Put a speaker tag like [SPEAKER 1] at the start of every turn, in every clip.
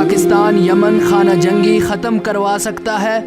[SPEAKER 1] پاکستان یمن خانہ جنگی ختم کروا سکتا ہے؟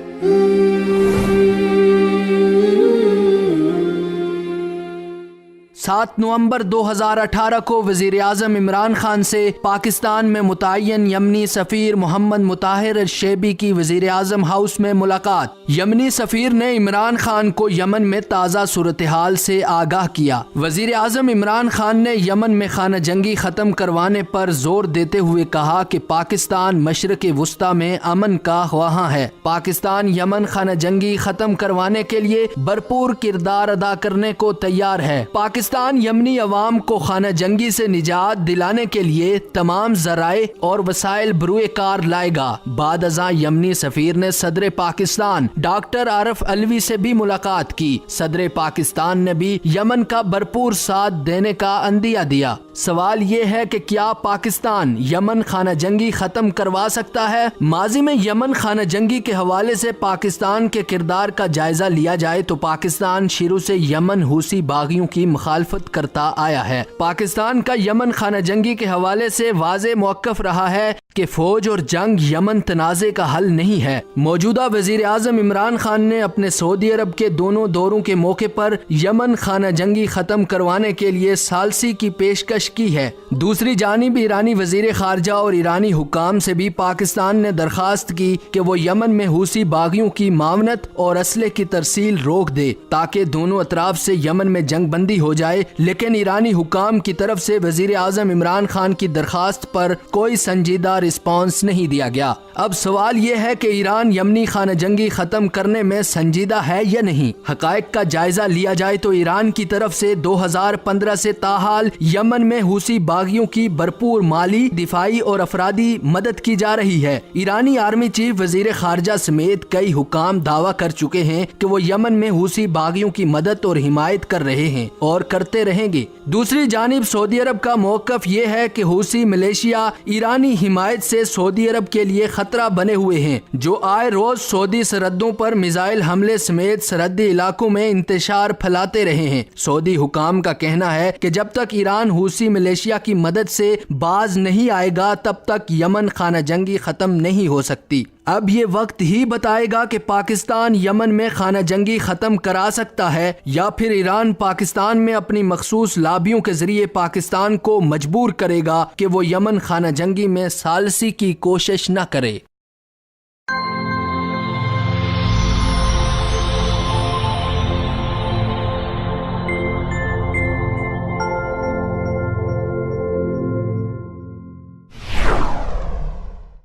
[SPEAKER 1] 7 نومبر 2018 کو وزیر اعظم عمران خان سے پاکستان میں متعین یمنی سفیر محمد مطہر الشیبی کی وزیر اعظم ہاؤس میں ملاقات۔ یمنی سفیر نے عمران خان کو یمن میں تازہ صورتحال سے آگاہ کیا۔ وزیر اعظم عمران خان نے یمن میں خانہ جنگی ختم کروانے پر زور دیتے ہوئے کہا کہ پاکستان مشرق وسطیٰ میں امن کا خواہاں ہے۔ پاکستان یمن خانہ جنگی ختم کروانے کے لیے بھرپور کردار ادا کرنے کو تیار ہے۔ پاکستان یمنی عوام کو خانہ جنگی سے نجات دلانے کے لیے تمام ذرائع اور وسائل بروئے کار لائے گا۔ بعد ازاں یمنی سفیر نے صدر پاکستان ڈاکٹر عارف علوی سے بھی ملاقات کی۔ صدر پاکستان نے بھی یمن کا بھرپور ساتھ دینے کا عندیہ دیا۔ سوال یہ ہے کہ کیا پاکستان یمن خانہ جنگی ختم کروا سکتا ہے؟ ماضی میں یمن خانہ جنگی کے حوالے سے پاکستان کے کردار کا جائزہ لیا جائے تو پاکستان شروع سے یمن حوثی باغیوں کی مخالفت کرتا آیا ہے۔ پاکستان کا یمن خانہ جنگی کے حوالے سے واضح موقف رہا ہے کہ فوج اور جنگ یمن تنازع کا حل نہیں ہے۔ موجودہ وزیر اعظم عمران خان نے اپنے سعودی عرب کے دونوں دوروں کے موقع پر یمن خانہ جنگی ختم کروانے کے لیے ثالثی کی پیشکش کی ہے۔ دوسری جانب ایرانی وزیر خارجہ اور ایرانی حکام سے بھی پاکستان نے درخواست کی کہ وہ یمن میں حوثی باغیوں کی معاونت اور اسلحے کی ترسیل روک دے تاکہ دونوں اطراف سے یمن میں جنگ بندی ہو جائے، لیکن ایرانی حکام کی طرف سے وزیر اعظم عمران خان کی درخواست پر کوئی سنجیدہ رسپانس نہیں دیا گیا۔ اب سوال یہ ہے کہ ایران یمنی خانہ جنگی ختم کرنے میں سنجیدہ ہے یا نہیں۔ حقائق کا جائزہ لیا جائے تو ایران کی طرف سے 2015 سے تاحال یمن میں حوثی باغیوں کی بھرپور مالی، دفاعی اور افرادی مدد کی جا رہی ہے۔ ایرانی آرمی چیف، وزیر خارجہ سمیت کئی حکام دعویٰ کر چکے ہیں کہ وہ یمن میں حوثی باغیوں کی مدد اور حمایت کر رہے ہیں اور کرتے رہیں گے۔ دوسری جانب سعودی عرب کا موقف یہ ہے کہ حوثی ملیشیا ایرانی حمایت سے سعودی عرب کے لیے خطرہ بنے ہوئے ہیں، جو آئے روز سعودی سرحدوں پر میزائل حملے سمیت سرحدی علاقوں میں انتشار پھیلاتے رہے ہیں۔ سعودی حکام کا کہنا ہے کہ جب تک ایران حوثی ملیشیا کی مدد سے باز نہیں آئے گا تب تک یمن خانہ جنگی ختم نہیں ہو سکتی۔ اب یہ وقت ہی بتائے گا کہ پاکستان یمن میں خانہ جنگی ختم کرا سکتا ہے یا پھر ایران پاکستان میں اپنی مخصوص لابیوں کے ذریعے پاکستان کو مجبور کرے گا کہ وہ یمن خانہ جنگی میں ثالثی کی کوشش نہ کرے۔